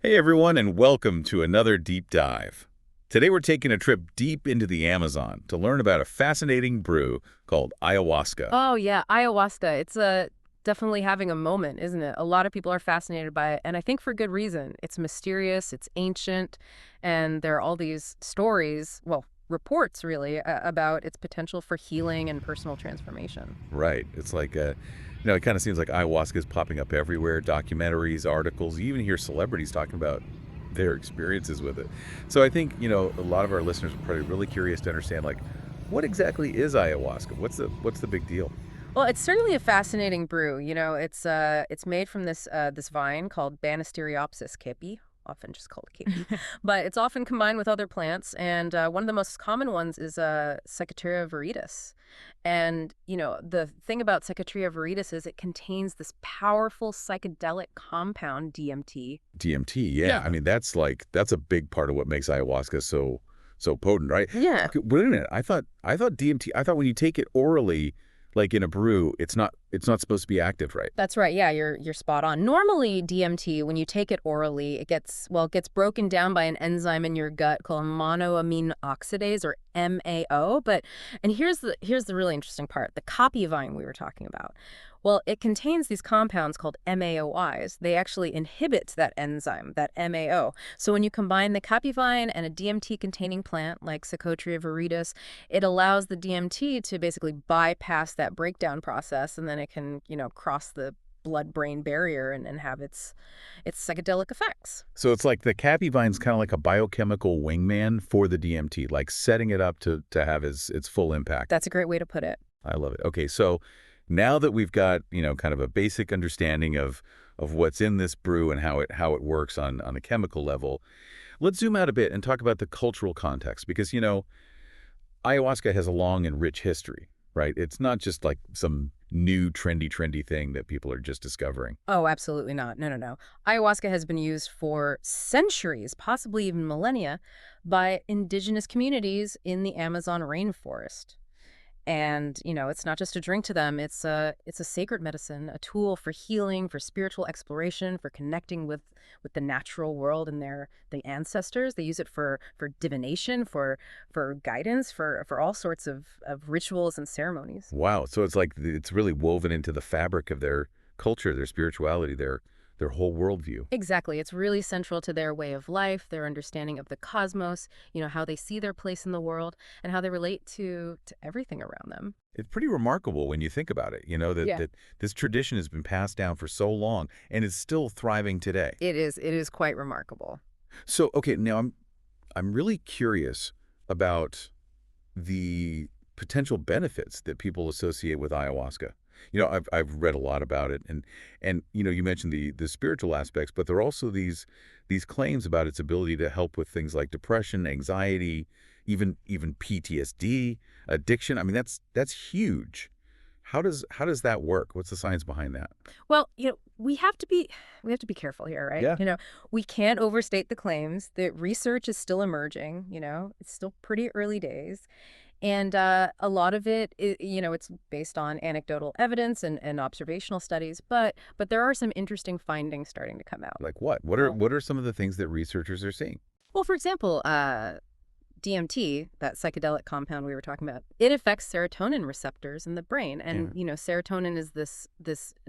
Hey everyone, and welcome to another deep dive. Today we're taking a trip deep into the Amazon to learn about a fascinating brew called ayahuasca. Oh yeah, ayahuasca. It's definitely having a moment, isn't it? A lot of people are fascinated by it, and I think for good reason. It's mysterious, it's ancient, and there are all these stories, well, reports really, about its potential for healing and personal transformation. Right. It's like, it kind of seems like ayahuasca is popping up everywhere, documentaries, articles. You even hear celebrities talking about their experiences with it. So I think, a lot of our listeners are probably really curious to understand, like, what exactly is ayahuasca? What's the big deal? Well, it's certainly a fascinating brew. It's made from this vine called Banisteriopsis kepi, often just called kepi, but it's often combined with other plants. And one of the most common ones is Secretaria viridis. And the thing about Secretaria viridis is it contains this powerful psychedelic compound DMT. DMT, yeah. I Yeah. mean, that's a big part of what makes ayahuasca so potent, right? Yeah. Okay, wait a minute. I thought DMT. I thought when you take it orally, like in a brew, it's not supposed to be active, right? That's right. Yeah, you're spot on. Normally, DMT, when you take it orally, it gets broken down by an enzyme in your gut called monoamine oxidase or MAO. And here's the really interesting part: the copy vine we were talking about. Well, it contains these compounds called MAOIs. They actually inhibit that enzyme, that MAO. So when you combine the copy vine and a DMT-containing plant like Secotria viridis, it allows the DMT to basically bypass that breakdown process, and then it can, cross the blood-brain barrier and have its psychedelic effects. So it's like the Cappy-Vine's kind of like a biochemical wingman for the DMT, like setting it up to have its full impact. That's a great way to put it. I love it. Okay, so now that we've got, kind of a basic understanding of what's in this brew and how it works on a chemical level, let's zoom out a bit and talk about the cultural context because, ayahuasca has a long and rich history, right? It's not just like some new trendy thing that people are just discovering. Oh, absolutely not. No, no, no. Ayahuasca has been used for centuries, possibly even millennia, by indigenous communities in the Amazon rainforest. And, it's not just a drink to them, it's a sacred medicine, a tool for healing, for spiritual exploration, for connecting with the natural world and the ancestors. They use it for divination, for guidance, for all sorts of rituals and ceremonies. Wow. So it's like it's really woven into the fabric of their culture, their spirituality, their whole worldview. Exactly. It's really central to their way of life, their understanding of the cosmos, how they see their place in the world, and how they relate to everything around them. It's pretty remarkable when you think about it, that, Yeah. that this tradition has been passed down for so long and is still thriving today. It is quite remarkable. So, okay, now I'm really curious about the potential benefits that people associate with ayahuasca. I've read a lot about it, and you mentioned the spiritual aspects, but there are also these claims about its ability to help with things like depression, anxiety, even PTSD, addiction. I mean, that's huge. How does that work? What's the science behind that? Well, we have to be careful here, right? Yeah. We can't overstate the claims. The research is still emerging, it's still pretty early days. And a lot of it's based on anecdotal evidence and observational studies, but there are some interesting findings starting to come out. Like what? What are Well, what are some of the things that researchers are seeing? well, for example, DMT, that psychedelic compound we were talking about, it affects serotonin receptors in the brain. Yeah. And, serotonin is this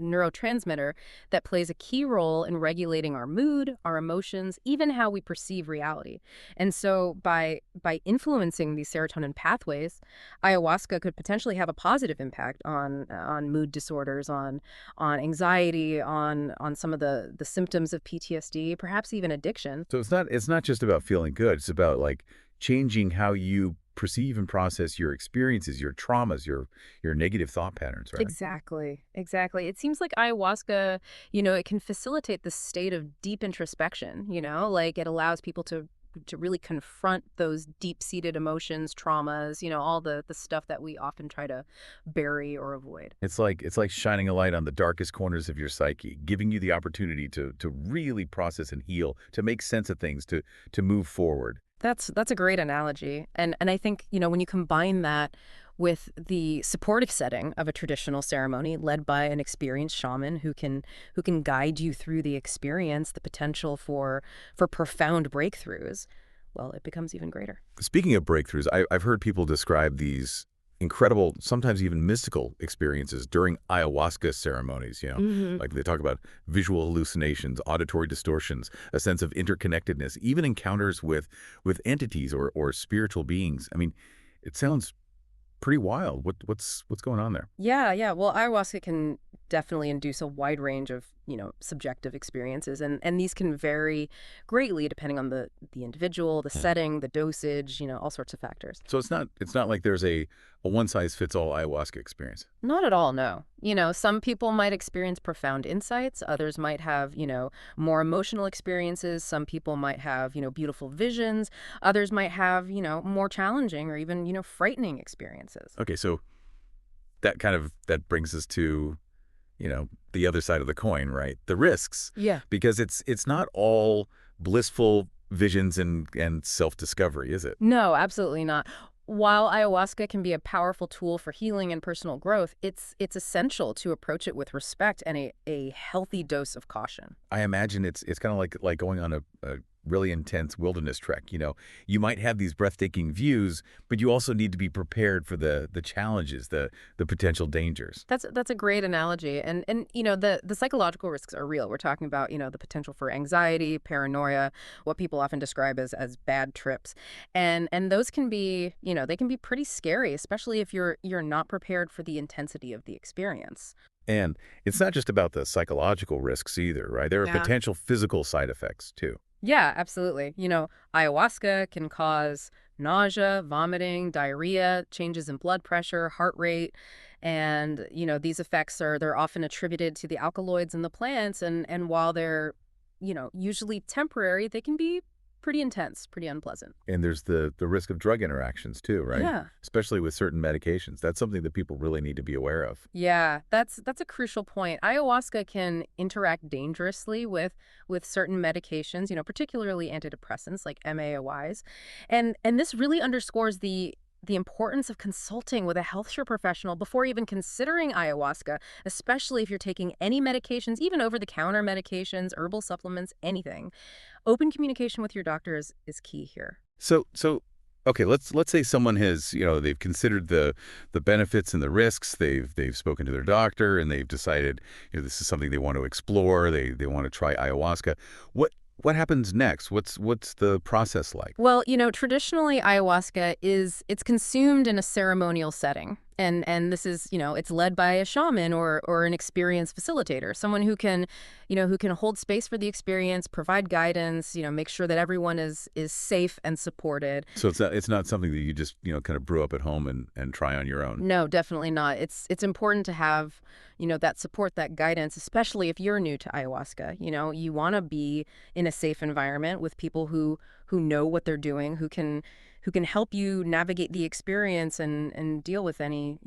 neurotransmitter that plays a key role in regulating our mood, our emotions, even how we perceive reality. And so by influencing these serotonin pathways, ayahuasca could potentially have a positive impact on mood disorders, on anxiety, on some of the symptoms of PTSD, perhaps even addiction. So it's not just about feeling good. It's about like changing how you perceive and process your experiences, your traumas, your negative thought patterns, right? Exactly. Exactly. It seems like ayahuasca, it can facilitate this state of deep introspection, like it allows people to really confront those deep-seated emotions, traumas, all the stuff that we often try to bury or avoid. It's like shining a light on the darkest corners of your psyche, giving you the opportunity to really process and heal, to make sense of things, to move forward. That's a great analogy. And I think, when you combine that with the supportive setting of a traditional ceremony led by an experienced shaman who can guide you through the experience, the potential for profound breakthroughs, well, it becomes even greater. Speaking of breakthroughs, I've heard people describe these incredible, sometimes even mystical experiences during ayahuasca ceremonies, Hmm. like they talk about visual hallucinations, auditory distortions, a sense of interconnectedness, even encounters with entities or spiritual beings. I mean, it sounds pretty wild. What's going on there? Yeah, yeah. Well, ayahuasca can definitely induce a wide range of, subjective experiences, and these can vary greatly depending on the individual, the setting, the dosage, all sorts of factors. So it's not like there's a one size fits all ayahuasca experience. Not at all, no. Some people might experience profound insights, others might have, more emotional experiences, some people might have, beautiful visions, others might have, more challenging or even, frightening experiences. Okay, so that brings us to the other side of the coin, right? The risks, Yeah. because it's not all blissful visions and self-discovery, is it? No, absolutely not. While ayahuasca can be a powerful tool for healing and personal growth, it's essential to approach it with respect and a healthy dose of caution. I imagine it's kind of like going on a really intense wilderness trek. You might have these breathtaking views, but you also need to be prepared for the challenges, the potential dangers. That's a great analogy. And the psychological risks are real. We're talking about, the potential for anxiety, paranoia, what people often describe as bad trips. And those can be, they can be pretty scary, especially if you're not prepared for the intensity of the experience. And it's not just about the psychological risks either, right? There are Yeah. potential physical side effects too. Yeah, absolutely. Ayahuasca can cause nausea, vomiting, diarrhea, changes in blood pressure, heart rate. And, these effects they're often attributed to the alkaloids in the plants. And while they're, usually temporary, they can be pretty intense, pretty unpleasant. And there's the risk of drug interactions too, right? Yeah. Especially with certain medications. That's something that people really need to be aware of. Yeah, that's a crucial point. Ayahuasca can interact dangerously with certain medications, particularly antidepressants like MAOIs. And this really underscores the importance of consulting with a healthcare professional before even considering ayahuasca, especially if you're taking any medications, even over-the-counter medications, herbal supplements, anything. Open communication with your doctor is key here. So okay, let's say someone has, they've considered the benefits and the risks. They've spoken to their doctor and they've decided, this is something they want to explore. They want to try ayahuasca. What happens next? What's the process like? Well, traditionally ayahuasca it's consumed in a ceremonial setting. And this is, it's led by a shaman or an experienced facilitator, someone who can hold space for the experience, provide guidance, make sure that everyone is safe and supported. So it's not something that you just, kind of brew up at home and try on your own. No, definitely not. It's important to have, that support, that guidance, especially if you're new to ayahuasca. You want to be in a safe environment with people who know what they're doing, who can help you navigate the experience and deal with any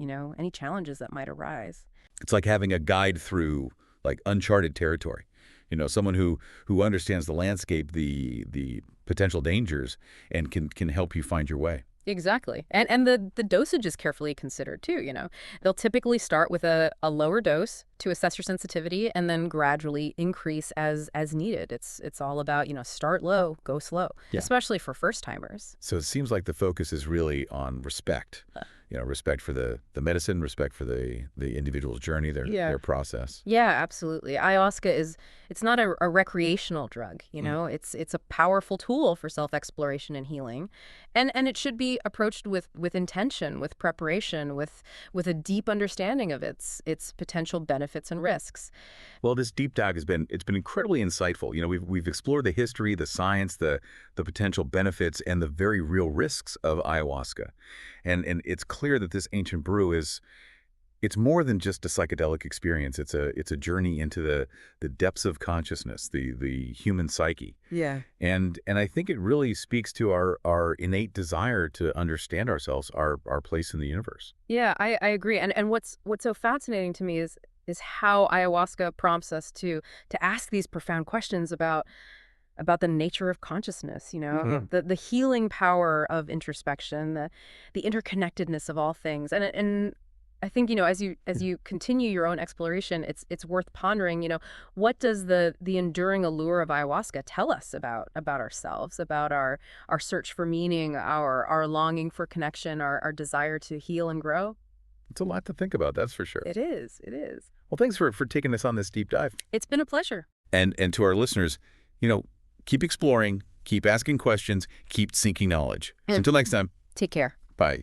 challenges that might arise. It's like having a guide through like uncharted territory. Someone who understands the landscape, the potential dangers, and can help you find your way. Exactly. And the dosage is carefully considered too, They'll typically start with a lower dose to assess your sensitivity and then gradually increase as needed. It's all about, start low, go slow, Yeah. especially for first timers. So it seems like the focus is really on respect. Respect for the medicine, respect for the individual's journey, their Yeah. their process. Yeah, absolutely. Ayahuasca it's not a recreational drug, It's a powerful tool for self-exploration and healing. And it should be approached with intention, with preparation, with a deep understanding of its potential benefits and risks. Well, this deep dive it's been incredibly insightful. We've explored the history, the science, the potential benefits, and the very real risks of ayahuasca. And it's clear that this ancient brew it's more than just a psychedelic experience. It's a journey into the depths of consciousness, the human psyche. Yeah. And I think it really speaks to our innate desire to understand ourselves, our place in the universe. Yeah, I agree. And what's so fascinating to me is how ayahuasca prompts us to ask these profound questions about about the nature of consciousness, Hmm. the healing power of introspection, the interconnectedness of all things. And I think, as you continue your own exploration, it's worth pondering, what does the enduring allure of ayahuasca tell us about ourselves, about our search for meaning, our longing for connection, our desire to heal and grow? It's a lot to think about, that's for sure. It is. It is. Well, thanks for taking us on this deep dive. It's been a pleasure. And to our listeners, you know, keep exploring, keep asking questions, keep seeking knowledge. And Until next time, take care. bye.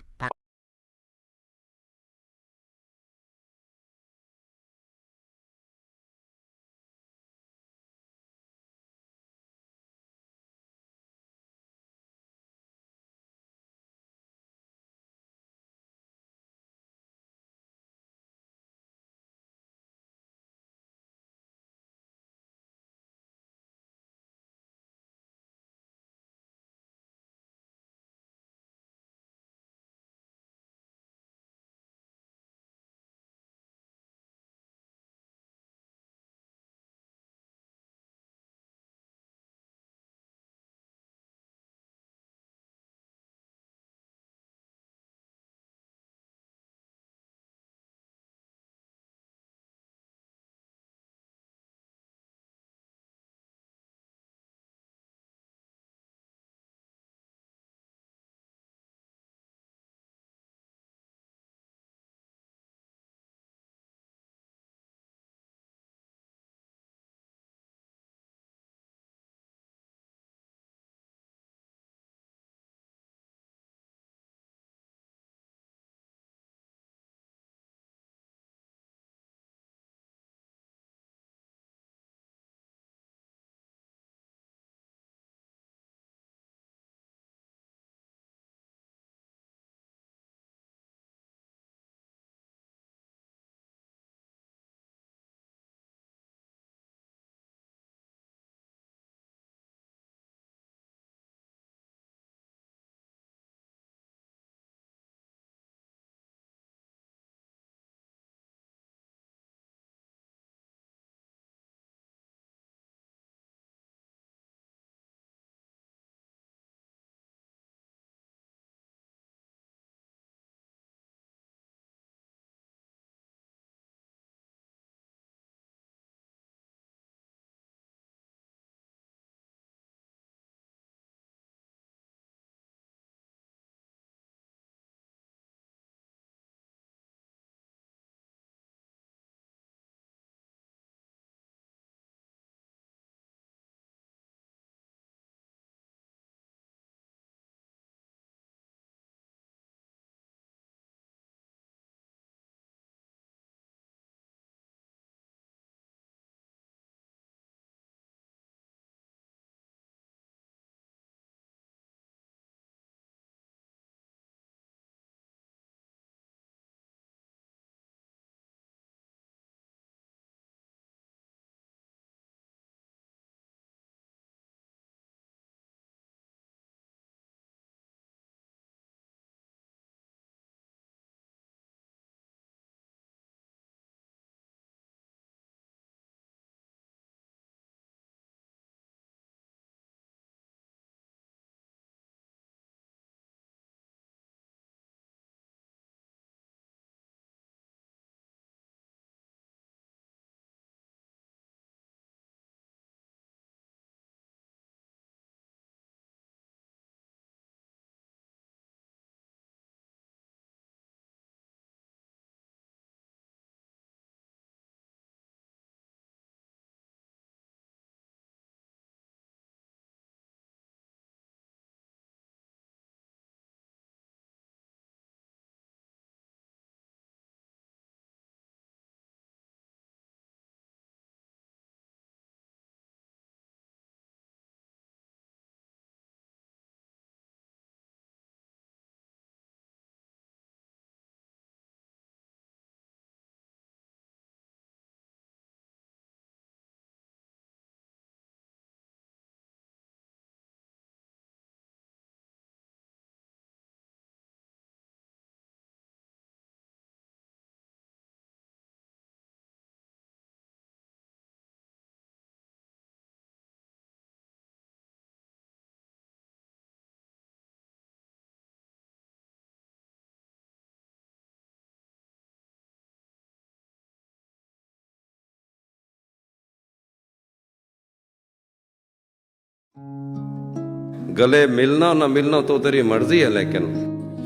गले मिलना ना मिलना तो तेरी मर्जी है, लेकिन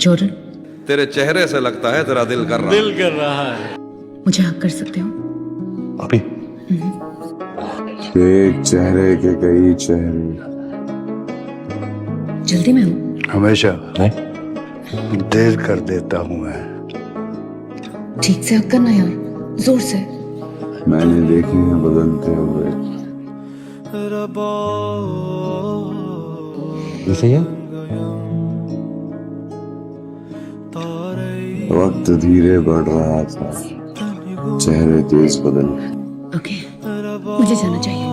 Jordan, तेरे चेहरे से लगता है तेरा दिल कर रहा है। मुझे हक कर सकते हो? अभी एक चेहरे के कई चेहरे। जल्दी में हूँ। हमेशा देर कर देता हूँ मैं। ठीक से हक करना यार, जोर से। मैंने देखे हैं बदलते हुए। ये सही है? वक्त धीरे बढ़ रहा था, चेहरे तेज बदल। ओके, मुझे जाना चाहिए।